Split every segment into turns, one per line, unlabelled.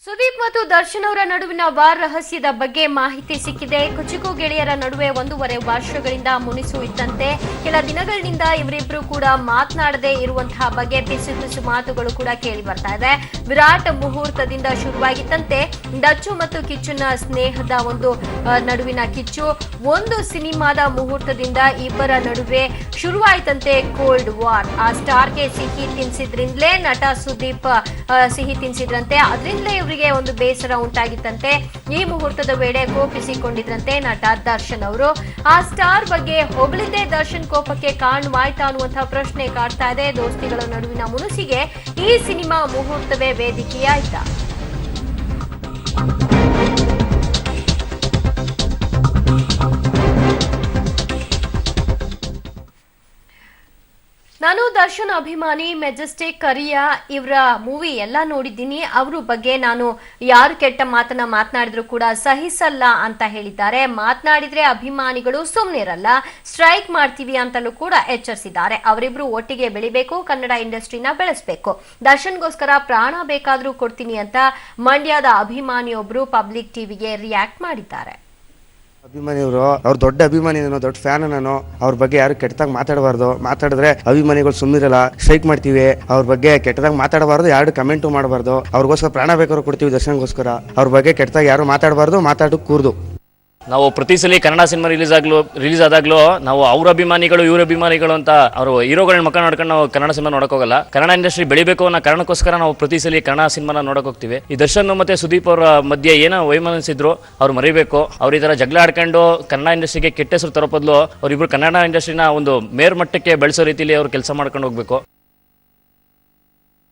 ಸುದೀಪ್ ಮತ್ತು ದರ್ಶನ್ ಅವರ ನಡುವಿನ ವಾರ್ ರಹಸ್ಯದ ಬಗ್ಗೆ ಮಾಹಿತಿ ಸಿಕ್ಕಿದೆ. ಕುಚುಕು ಗೆಳೆಯರ ನಡುವೆ 1.5 ವರ್ಷಗಳಿಂದ ಮುನಿಸು ಇದ್ದಂತೆ ಕೆಲ ದಿನಗಳಿಂದ ಇವರಿಬ್ಬರು ಕೂಡ ಮಾತನಾಡದೇ ಇರುವಂತಹ ಬಗ್ಗೆ ಪಿಸು ಪಿಸು ಮಾತುಗಳು ಕೂಡ ಕೇಳಿ ಬರ್ತಾ ಇದೆ. ವಿರಾಟ್ ಮುಹೂರ್ತದಿಂದ ಶುರುವಾಗಿತ್ತಂತೆ ಡಚ್ಚು ಮತ್ತು ಕಿಚ್ಚುನ ಸ್ನೇಹದ ಒಂದು ನಡುವಿನ ಕಿಚ್ಚು. ಒಂದು ಸಿನಿಮಾದ ಮುಹೂರ್ತದಿಂದ ಇಬ್ಬರ ನಡುವೆ ಶುರುವಾಯಿತಂತೆ ಕೋಲ್ಡ್ ವಾರ್. ಆ ಸ್ಟಾರ್ಗೆ ಸಿಹಿ ತಿನ್ಸಿದ್ರಿಂದಲೇ ನಟ ಸುದೀಪ್ ಸಿಹಿ ತಿನ್ಸಿದ್ರಂತೆ. ಅದರಿಂದಲೇ ಇವರಿಗೆ ಒಂದು ಬೇಸರ ಉಂಟಾಗಿತ್ತಂತೆ. ಈ ಮುಹೂರ್ತದ ವೇಳೆ ಕೋಪಿಸಿಕೊಂಡಿದ್ರಂತೆ ನಟ ದರ್ಶನ್ ಅವರು. ಆ ಸ್ಟಾರ್ ಬಗ್ಗೆ ಹೊಗಳಿದ್ದೇ ದರ್ಶನ್ ಕೋಪಕ್ಕೆ ಕಾರಣವಾಯ್ತಾ ಅನ್ನುವಂತಹ ಪ್ರಶ್ನೆ ಕಾಡ್ತಾ ಇದೆ. ದೋಸ್ತಿಗಳ ನಡುವಿನ ಮುನಿಸಿಗೆ ಈ ಸಿನಿಮಾ ಮುಹೂರ್ತವೇ ವೇದಿಕೆಯಾಯ್ತಾ? ನಾನು ದರ್ಶನ್ ಅಭಿಮಾನಿ. ಮೆಜೆಸ್ಟಿಕ್, ಕರಿಯಾ ಇವರ ಮೂವಿ ಎಲ್ಲ ನೋಡಿದ್ದೀನಿ. ಅವ್ರ ಬಗ್ಗೆ ನಾನು ಯಾರು ಕೆಟ್ಟ ಮಾತನ್ನ ಮಾತನಾಡಿದ್ರು ಕೂಡ ಸಹಿಸಲ್ಲ ಅಂತ ಹೇಳಿದ್ದಾರೆ. ಮಾತನಾಡಿದ್ರೆ ಅಭಿಮಾನಿಗಳು ಸುಮ್ಮನಿರಲ್ಲ, ಸ್ಟ್ರೈಕ್ ಮಾಡ್ತೀವಿ ಅಂತಲೂ ಕೂಡ ಎಚ್ಚರಿಸಿದ್ದಾರೆ. ಅವರಿಬ್ರು ಒಟ್ಟಿಗೆ ಬೆಳಿಬೇಕು, ಕನ್ನಡ ಇಂಡಸ್ಟ್ರಿನ ಬೆಳೆಸಬೇಕು. ದರ್ಶನ್ಗೋಸ್ಕರ ಪ್ರಾಣ ಬೇಕಾದ್ರೂ ಕೊಡ್ತೀನಿ ಅಂತ ಮಂಡ್ಯದ ಅಭಿಮಾನಿಯೊಬ್ರು ಪಬ್ಲಿಕ್ ಟಿವಿಗೆ ರಿಯಾಕ್ಟ್ ಮಾಡಿದ್ದಾರೆ.
ಅಭಿಮಾನಿಯವರು ಅವ್ರ ದೊಡ್ಡ ಅಭಿಮಾನಿ, ನಾನು ದೊಡ್ಡ ಫ್ಯಾನ್. ನಾನು ಅವ್ರ ಬಗ್ಗೆ ಯಾರು ಕೆಟ್ಟದಾಗ ಮಾತಾಡಬಾರ್ದು. ಮಾತಾಡಿದ್ರೆ ಅಭಿಮಾನಿಗಳು ಸುಮ್ಮನಿರಲ್ಲ, ಸ್ಟ್ರೈಕ್ ಮಾಡ್ತೀವಿ. ಅವ್ರ ಬಗ್ಗೆ ಕೆಟ್ಟದಾಗ ಮಾತಾಡಬಾರ್ದು, ಯಾರು ಕಮೆಂಟು ಮಾಡಬಾರ್ದು. ಅವ್ರಿಗೋಸ್ಕರ ಪ್ರಾಣ ಬೇಕಾದ್ರೂ ಕೊಡ್ತೀವಿ ದರ್ಶನ್ಗೋಸ್ಕರ. ಅವ್ರ ಬಗ್ಗೆ ಕೆಟ್ಟದಾಗ ಯಾರು ಮಾತಾಡಬಾರ್ದು, ಮಾತಾಡೋಕೆ ಕೂರ್ದು.
ನಾವು ಪ್ರತಿ ಸಲ ಕನ್ನಡ ಸಿನಿಮಾ ರಿಲೀಸ್ ಆದಾಗ್ಲೂ ನಾವು ಅವ್ರ ಅಭಿಮಾನಿಗಳು ಇವ್ರ ಅಭಿಮಾನಿಗಳು ಅಂತ ಅವರು ಹೀರೋಗಳನ್ನ ಮಕ್ಕ ನೋಡ್ಕೊಂಡು ನಾವು ಕನ್ನಡ ಸಿನಿಮಾ ನೋಡಕ್ ಹೋಗಲ್ಲ. ಕನ್ನಡ ಇಂಡಸ್ಟ್ರಿ ಬೆಳಿಬೇಕು ಅನ್ನೋ ಕಾರಣಕ್ಕೋಸ್ಕರ ನಾವು ಪ್ರತಿ ಸಲ ಕನ್ನಡ ಸಿನಿಮಾನ ನೋಡಕ್ ಹೋಗ್ತೀವಿ. ಈ ದರ್ಶನ್ ಮತ್ತೆ ಸುದೀಪ್ ಅವರ ಮಧ್ಯೆ ಏನೋ ವೈಮನಸ್ಸಿದ್ರು ಅವ್ರು ಮರಿಬೇಕು. ಅವ್ರ ಈ ತರ ಜಗಳ ಆಡ್ಕೊಂಡು ಕನ್ನಡ ಇಂಡಸ್ಟ್ರಿಗೆ ಕೆಟ್ಟ ಹೆಸರು ತರೋ ಬದಲು ಅವ್ರಿಬ್ರು ಕನ್ನಡ ಇಂಡಸ್ಟ್ರಿನ ಒಂದು ಮೇಲ್ಮಟ್ಟಕ್ಕೆ ಬೆಳೆಸೋ ರೀತಿಯಲ್ಲಿ ಅವ್ರು ಕೆಲಸ ಮಾಡ್ಕೊಂಡು ಹೋಗ್ಬೇಕು.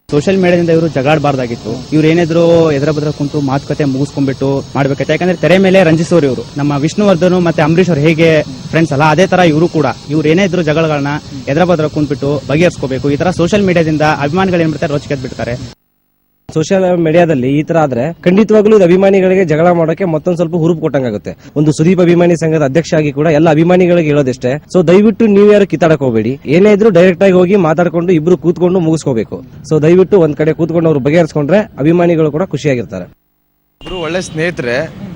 ಸೋಷಿಯಲ್ ಮೀಡಿಯಾದಿಂದ ಇವರು ಜಗಾಡಬಾರ್ದಾಗಿತ್ತು. ಇವ್ರು ಏನಿದ್ರು ಎದ್ರ ಬದ್ರ ಕುಂತು ಮಾತುಕತೆ ಮುಗಿಸ್ಕೊಂಡ್ಬಿಟ್ಟು ಮಾಡ್ಬೇಕಾಯ್ತು. ಯಾಕಂದ್ರೆ ತೆರೆ ಮೇಲೆ ರಂಜಿಸೋರು ಇವರು. ನಮ್ಮ ವಿಷ್ಣುವರ್ಧನ್ ಮತ್ತೆ ಅಂಬರೀಶ್ ಅವ್ರು ಹೇಗೆ ಫ್ರೆಂಡ್ಸ್ ಅಲ್ಲ, ಅದೇ ತರ ಇವರು ಕೂಡ. ಇವ್ರು ಏನೇ ಇದ್ರು ಜಗಳಗಳನ್ನ ಎದ್ರ ಬದ್ರ ಕುಂತ್ಬಿಟ್ಟು ಬಗೆಹರಿಸ್ಕೋಬೇಕು. ಈ ತರ ಸೋಷಿಯಲ್ ಮೀಡಿಯಾದಿಂದ ಅಭಿಮಾನಿಗಳು ಏನ್ ಬಿಡ್ತಾರೆ, ರೋಚಿಕೆ ಬಿಡ್ತಾರೆ.
ಸೋಷಿಯಲ್ ಮೀಡಿಯಾದಲ್ಲಿ ಈ ತರ ಆದ್ರೆ ಖಂಡಿತವಾಗ್ಲೂ ಇದು ಅಭಿಮಾನಿಗಳಿಗೆ ಜಗಳ ಮಾಡೋಕೆ ಮತ್ತೊಂದು ಸ್ವಲ್ಪ ಹುರುಪು ಕೊಟ್ಟಂಗಾಗುತ್ತೆ. ಒಂದು ಸುದೀಪ್ ಅಭಿಮಾನಿ ಸಂಘದ ಅಧ್ಯಕ್ಷ ಆಗಿ ಕೂಡ ಎಲ್ಲ ಅಭಿಮಾನಿಗಳಿಗೆ ಹೇಳೋದಿಷ್ಟೇ, ಸೊ ದಯವಿಟ್ಟು ನೀವು ಯಾರು ಕಿತ್ತಾಡಕ್ ಹೋಗಬೇಡಿ. ಏನೇ ಇದ್ರು ಡೈರೆಕ್ಟ್ ಆಗಿ ಹೋಗಿ ಮಾತಾಡ್ಕೊಂಡು ಇಬ್ರು ಕೂತ್ಕೊಂಡು ಮುಗಿಸ್ಕೋಬೇಕು. ಸೊ ದಯವಿಟ್ಟು ಒಂದ್ ಕಡೆ ಕೂತ್ಕೊಂಡು ಅವ್ರು ಬಗೆಹರಿಸ್ಕೊಂಡ್ರೆ ಅಭಿಮಾನಿಗಳು ಕೂಡ ಖುಷಿಯಾಗಿರ್ತಾರೆ.
ಇಬ್ರು ಒಳ್ಳೆ ಸ್ನೇಹಿತರೆ.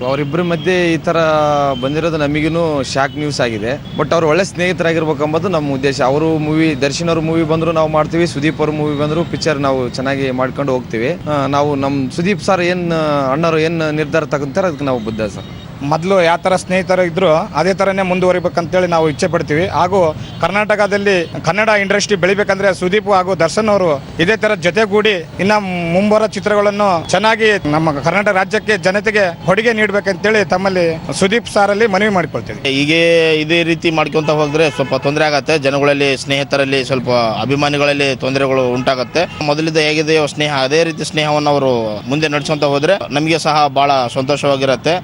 ಅವರಿಬ್ಬರ ಮಧ್ಯೆ ಈ ತರ ಬಂದಿರೋದು ನಮಗಿನೂ ಶಾಕ್ ನ್ಯೂಸ್ ಆಗಿದೆ. ಬಟ್ ಅವ್ರು ಒಳ್ಳೆ ಸ್ನೇಹಿತರಾಗಿರ್ಬೇಕಂಬುದು ನಮ್ಮ ಉದ್ದೇಶ. ಅವರು ಮೂವಿ, ದರ್ಶನ್ ಅವ್ರ ಮೂವಿ ಬಂದ್ರು ನಾವು ಮಾಡ್ತೀವಿ, ಸುದೀಪ್ ಅವ್ರ ಮೂವಿ ಬಂದ್ರು ಪಿಕ್ಚರ್ ನಾವು ಚೆನ್ನಾಗಿ ಮಾಡ್ಕೊಂಡು ಹೋಗ್ತೀವಿ. ನಾವು ನಮ್ಮ ಸುದೀಪ್ ಸರ್ ಏನ್ ಅಣ್ಣರು ಏನ್ ನಿರ್ಧಾರ ತಗೊಂತಾರೆ ಅದಕ್ಕೆ ನಾವು ಬದ್ಧ ಸರ್.
ಮೊದಲು ಯಾವ ಥರ ಸ್ನೇಹಿತರು ಇದ್ರು ಅದೇ ಥರನೇ ಮುಂದುವರಿಬೇಕಂತೇಳಿ ನಾವು ಇಚ್ಛೆ ಪಡ್ತೀವಿ. ಹಾಗೂ ಕರ್ನಾಟಕದಲ್ಲಿ ಕನ್ನಡ ಇಂಡಸ್ಟ್ರಿ ಬೆಳಿಬೇಕಂದ್ರೆ ಸುದೀಪ್ ಹಾಗೂ ದರ್ಶನ್ ಅವರು ಇದೇ ಥರ ಜೊತೆಗೂಡಿ ಇನ್ನು ಮುಂಬರೋ ಚಿತ್ರಗಳನ್ನು ಚೆನ್ನಾಗಿ ನಮ್ಮ ಕರ್ನಾಟಕ ರಾಜ್ಯಕ್ಕೆ ಜನತೆಗೆ ಕೊಡುಗೆ ನೀಡಬೇಕಂತೇಳಿ ತಮ್ಮಲ್ಲಿ ಸುದೀಪ್ ಸಾರಲ್ಲಿ ಮನವಿ ಮಾಡಿಕೊಳ್ತೀವಿ.
ಹೀಗೆ ಇದೇ ರೀತಿ ಮಾಡ್ಕೊಂತ ಹೋದ್ರೆ ಸ್ವಲ್ಪ ತೊಂದರೆ ಆಗತ್ತೆ. ಜನಗಳಲ್ಲಿ, ಸ್ನೇಹಿತರಲ್ಲಿ, ಸ್ವಲ್ಪ ಅಭಿಮಾನಿಗಳಲ್ಲಿ ತೊಂದರೆಗಳು ಉಂಟಾಗತ್ತೆ. ಮೊದಲಿಂದ ಹೇಗಿದೆಯೋ ಸ್ನೇಹ ಅದೇ ರೀತಿ ಸ್ನೇಹವನ್ನು ಅವರು ಮುಂದೆ ನಡೆಸುವಂತ ಹೋದ್ರೆ ನಮಗೆ ಸಹ ಬಹಳ ಸಂತೋಷವಾಗಿರುತ್ತೆ.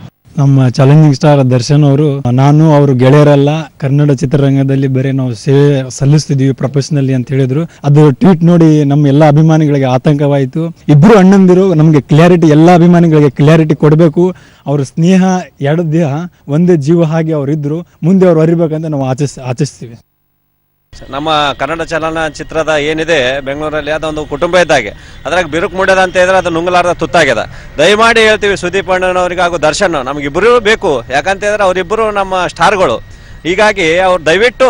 ನಮ್ಮ ಚಾಲೆಂಜಿಂಗ್ ಸ್ಟಾರ್ ದರ್ಶನ್ ಅವರು, ನಾನು ಅವರು ಗೆಳೆಯರಲ್ಲ, ಕನ್ನಡ ಚಿತ್ರರಂಗದಲ್ಲಿ ಬೇರೆ ನಾವು ಸೇವೆ ಸಲ್ಲಿಸ್ತಿದೀವಿ ಪ್ರೊಫೆಷನಲಿ ಅಂತ ಹೇಳಿದ್ರು. ಅದು ಟ್ವೀಟ್ ನೋಡಿ ನಮ್ಮ ಎಲ್ಲಾ ಅಭಿಮಾನಿಗಳಿಗೆ ಆತಂಕವಾಯಿತು. ಇಬ್ರು ಅಣ್ಣಂದಿರು, ನಮಗೆ ಕ್ಲಾರಿಟಿ, ಎಲ್ಲಾ ಅಭಿಮಾನಿಗಳಿಗೆ ಕ್ಲಾರಿಟಿ ಕೊಡಬೇಕು. ಅವ್ರ ಸ್ನೇಹ ಎರಡು ದೇಹ ಒಂದೇ ಜೀವ ಹಾಗೆ ಅವ್ರು ಇದ್ರು, ಮುಂದೆ ಅವ್ರು ಅರಿಬೇಕಂತ ನಾವು ಆಚಿಸ್ತೀವಿ.
ನಮ್ಮ ಕನ್ನಡ ಚಲನಚಿತ್ರದ ಏನಿದೆ ಬೆಂಗಳೂರಲ್ಲಿ ಅದೊಂದು ಕುಟುಂಬ ಇದ್ದಾಗೆ. ಅದ್ರಾಗ ಬಿರುಕು ಮೂಡ್ಯದ ಅಂತ ಹೇಳಿದ್ರೆ ಅದು ನುಂಗಲಾರದ ತುತ್ತಾಗ್ಯದ. ದಯಮಾಡಿ ಹೇಳ್ತೀವಿ ಸುದೀಪ್ ಅಣ್ಣನವರಿಗೆ ಹಾಗೂ ದರ್ಶನ್ ನಮಗಿಬ್ಬರು ಬೇಕು. ಯಾಕಂತ ಹೇಳಿದ್ರೆ ಅವರಿಬ್ಬರು ನಮ್ಮ ಸ್ಟಾರ್ಗಳು. ಹೀಗಾಗಿ ಅವ್ರು ದಯವಿಟ್ಟು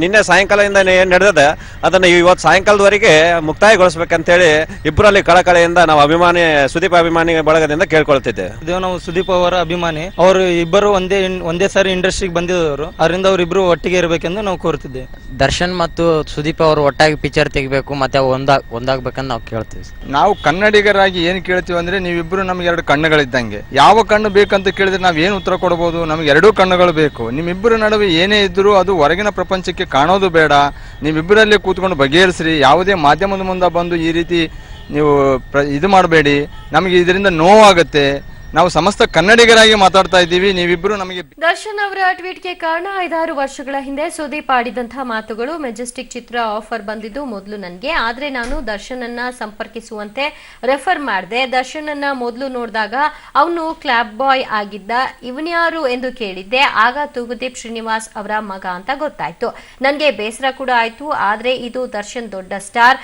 ನಿನ್ನೆ ಸಾಯಂಕಾಲದಿಂದ ಏನು ನಡೆದಿದೆ ಅದನ್ನು ಇವತ್ತು ಸಾಯಂಕಾಲದವರೆಗೆ ಮುಕ್ತಾಯಗೊಳಿಸ್ಬೇಕಂತೇಳಿ ಇಬ್ಬರಲ್ಲಿ ಕಳಕಳೆಯಿಂದ ನಾವು ಸುದೀಪ್ ಅಭಿಮಾನಿ ಬಳಗದಿಂದ ಕೇಳ್ಕೊಳ್ತಿದ್ದೆ.
ನಾವು ಸುದೀಪ್ ಅವರ ಅಭಿಮಾನಿ. ಅವರು ಇಬ್ಬರು ಒಂದೇ ಸಾರಿ ಇಂಡಸ್ಟ್ರಿಗೆ ಬಂದಿದ್ದವರು. ಅದರಿಂದ ಅವರಿಬ್ರು ಒಟ್ಟಿಗೆ ಇರಬೇಕೆಂದು ನಾವು ಕೋರ್ತಿದ್ದೇವೆ.
ದರ್ಶನ್ ಮತ್ತು ಸುದೀಪ್ ಅವರು ಒಟ್ಟಾಗಿ ಪಿಕ್ಚರ್ ತೆಗಿಬೇಕು, ಮತ್ತೆ ಒಂದಾಗ್ಬೇಕಂತ ನಾವು ಕೇಳ್ತೀವಿ.
ನಾವು ಕನ್ನಡಿಗರಾಗಿ ಏನ್ ಕೇಳ್ತೀವಿ ಅಂದ್ರೆ, ನೀವಿಬ್ರು ನಮ್ಗೆ ಎರಡು ಕಣ್ಣುಗಳಿದ್ದಂಗೆ. ಯಾವ ಕಣ್ಣು ಬೇಕಂತ ಕೇಳಿದ್ರೆ ನಾವ್ ಏನ್ ಉತ್ತರ ಕೊಡಬಹುದು? ನಮ್ಗೆ ಎರಡೂ ಕಣ್ಣುಗಳು ಬೇಕು. ನಿಮ್ಮಿಬ್ಬರ ನಡುವೆ ಏನೇ ಇದ್ರು ಅದು ಹೊರಗಿನ ಪ್ರಪಂಚಕ್ಕೆ ಕಾಣೋದು ಬೇಡ. ನೀವಿಬ್ಬರಲ್ಲೇ ಕೂತ್ಕೊಂಡು ಬಗೆಹರಿಸ್ರಿ. ಯಾವುದೇ ಮಾಧ್ಯಮದ ಮುಂದೆ ಬಂದು ಈ ರೀತಿ ನೀವು ಇದು ಮಾಡಬೇಡಿ. ನಮಗೆ ಇದರಿಂದ ನೋವಾಗುತ್ತೆ. ನಾವು ಸಮಸ್ತ ಕನ್ನಡಿಗರಾಗಿ ಮಾತಾಡ್ತಾ ಇದ್ದೀವಿ. ನೀವಿಬ್ರು ನಮಗೆ
ದರ್ಶನ್ ಅವರ ಟ್ವೀಟ್ಗೆ ಕಾರಣ 5-6 ವರ್ಷಗಳ ಹಿಂದೆ ಸುದೀಪ್ ಆಡಿದಂತಹ ಮಾತುಗಳು. ಮೆಜೆಸ್ಟಿಕ್ ಚಿತ್ರ ಆಫರ್ ಬಂದಿದ್ದು ಮೊದಲು ನನಗೆ, ಆದ್ರೆ ನಾನು ದರ್ಶನ್ ಅನ್ನ ಸಂಪರ್ಕಿಸುವಂತೆ ರೆಫರ್ ಮಾಡಿದೆ. ದರ್ಶನ್ ಅನ್ನ ಮೊದಲು ನೋಡಿದಾಗ ಅವನು ಕ್ಲಾಬ್ ಬಾಯ್ ಆಗಿದ್ದ, ಇವನ್ಯಾರು ಎಂದು ಕೇಳಿದ್ದೆ. ಆಗ ತೂಗುದೀಪ್ ಶ್ರೀನಿವಾಸ್ ಅವರ ಮಗ ಅಂತ ಗೊತ್ತಾಯ್ತು. ನನಗೆ ಬೇಸರ ಕೂಡ ಆಯ್ತು. ಆದ್ರೆ ಇದು ದರ್ಶನ್ ದೊಡ್ಡ ಸ್ಟಾರ್,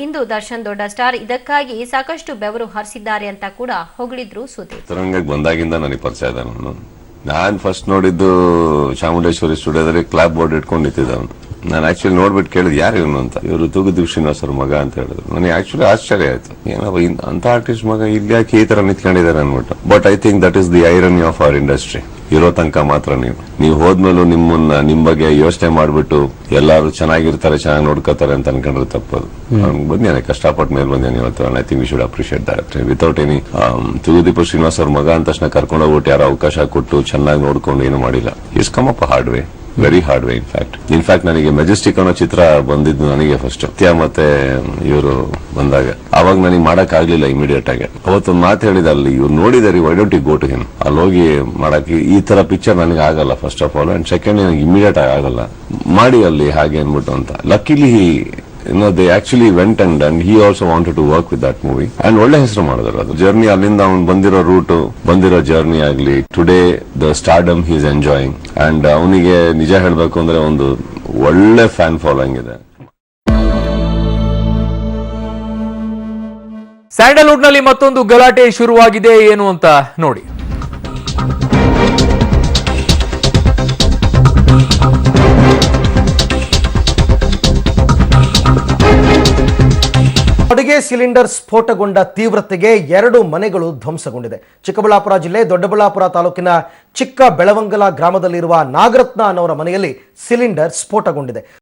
ಇಂದು ದರ್ಶನ್ ದೊಡ್ಡ ಸ್ಟಾರ್, ಇದಕ್ಕಾಗಿ ಸಾಕಷ್ಟು ಬೆವರು ಹರಿಸಿದ್ದಾರೆ ಅಂತ ಕೂಡ ಹೊಗಳಿದ್ರು ಸುದೀಪ್.
ಚಿತ್ರರಂಗಕ್ಕೆ ಬಂದಾಗಿಂದ ನನಗೆ ಪರಿಚಯ ಇದೆ. ನಾನು ಫಸ್ಟ್ ನೋಡಿದ್ದು ಚಾಮುಂಡೇಶ್ವರಿ ಸ್ಟುಡಿಯೋದಲ್ಲಿ ಕ್ಲಾಬ್ ಬೋರ್ಡ್ ಇಟ್ಕೊಂಡು ನಿಂತಿದ್ದ ಅವನು. ನಾನು ಆಕ್ಚುಲಿ ನೋಡ್ಬಿಟ್ಟು ಕೇಳಿದ್ ಯಾರು ಇವನು ಅಂತ. ಇವರು ತೂಗುದೀಪ್ ಶ್ರೀನಿವಾಸ್ ಅವ್ರ ಮಗ ಅಂತ ಹೇಳಿದ್ರು. ನನಗೆ ಆಕ್ಚುಲಿ ಆಶ್ಚರ್ಯ ಆಯ್ತು, ಏನಪ್ಪ ಅಂತ ಆರ್ಟಿಸ್ಟ್ ಮಗ ಇಲ್ಲಿ ಯಾಕೆ ಈ ತರ ನಿಂತ್ಕೊಂಡಿದ್ದಾರೆ ಅನ್ಬಿಟ್ಟು. But I think that is the irony of our industry. ಇರೋ ತನಕ ಮಾತ್ರ ನೀವು ಹೋದ್ಮೇಲೂ ನಿಮ್ ಬಗ್ಗೆ ಯೋಚನೆ ಮಾಡ್ಬಿಟ್ಟು ಎಲ್ಲಾರು ಚೆನ್ನಾಗಿರ್ತಾರೆ, ಚೆನ್ನಾಗಿ ನೋಡ್ಕೋತಾರೆ ಅಂತ ಅನ್ಕೊಂಡ್ರೆ ತಪ್ಪದು. ಬಂದೇನೆ, ಕಷ್ಟಪಟ್ಟ ಮೇಲೆ ಬಂದೇನೆ ಇವತ್ತು. I think we should appreciate that without any. Thoogudeep Srinivas ಅವ್ರ ಮಗ ಅಂದ ತಕ್ಷಣ ಕರ್ಕೊಂಡು ಹೋಗ್ಬಿಟ್ಟು ಯಾರೋ ಅವಕಾಶ ಕೊಟ್ಟು ಚೆನ್ನಾಗಿ ನೋಡ್ಕೊಂಡು ಏನು ಮಾಡಿಲ್ಲ. Is come up hard way, very hard way. In fact ನನಗೆ ಮೆಜೆಸ್ಟಿಕ್ ಅನ್ನೋ ಚಿತ್ರ ಬಂದಿದ್ದು ನನಗೆ ಫಸ್ಟ್ ಸತ್ಯ ಮತ್ತೆ ಇವರು ಬಂದಾಗ. ಅವಾಗ ನನಗೆ ಮಾಡಕ್ ಆಗ್ಲಿಲ್ಲ ಇಮಿಡಿಯೇಟ್ ಆಗಿ. ಅವತ್ತೊಂದು ಮಾತು ಹೇಳಿದ, ಅಲ್ಲಿ ಇವ್ರು ನೋಡಿದಾರೆ, why don't you go to him. ಅಲ್ಲಿ ಹೋಗಿ ಮಾಡಕ್ ಈ ತರ ಪಿಕ್ಚರ್ ನನಗೆ ಆಗಲ್ಲ first of all, and second ನನಗೆ ಇಮಿಡಿಯೇಟ್ ಆಗಿ ಆಗಲ್ಲ, ಮಾಡಿ ಅಲ್ಲಿ ಹಾಗೆ ಅನ್ಬಿಟ್ಟು ಅಂತ. ಲಕ್ಕಿಲಿ they actually went and he also wanted to work with that movie and ಒಳ್ಳೆ ಹೆಸರು ಮಾಡಿದ್ರು. ಅದು ಜರ್ನಿ, ಅಲ್ಲಿಂದ ಅವ್ನು ಬಂದಿರೋ ರೂಟ್, ಬಂದಿರೋ ಜರ್ನಿ ಆಗ್ಲಿ, today the stardom he is enjoying. And ಅವನಿಗೆ ನಿಜ ಹೇಳ್ಬೇಕು ಅಂದ್ರೆ ಒಂದು ಒಳ್ಳೆ ಫ್ಯಾನ್ ಫಾಲೋಯಿಂಗ್ ಇದೆ.
ಸ್ಯಾಂಡಲ್ವುಡ್ ನಲ್ಲಿ ಮತ್ತೊಂದು ಗಲಾಟೆ ಶುರುವಾಗಿದೆ, ಏನು ಅಂತ ನೋಡಿ.
ಅಡುಗೆ ಸಿಲಿಂಡರ್ ಸ್ಫೋಟಗೊಂಡ ತೀವ್ರತೆಗೆ 2 ಮನೆಗಳು ಧ್ವಂಸಗೊಂಡಿದೆ. ಚಿಕ್ಕಬಳ್ಳಾಪುರ ಜಿಲ್ಲೆ ದೊಡ್ಡಬಳ್ಳಾಪುರ ತಾಲೂಕಿನ ಚಿಕ್ಕ ಬೆಳವಂಗಲ ಗ್ರಾಮದಲ್ಲಿರುವ ನಾಗರತ್ನ ಅನ್ನೋರ ಮನೆಯಲ್ಲಿ ಸಿಲಿಂಡರ್ ಸ್ಫೋಟಗೊಂಡಿದೆ.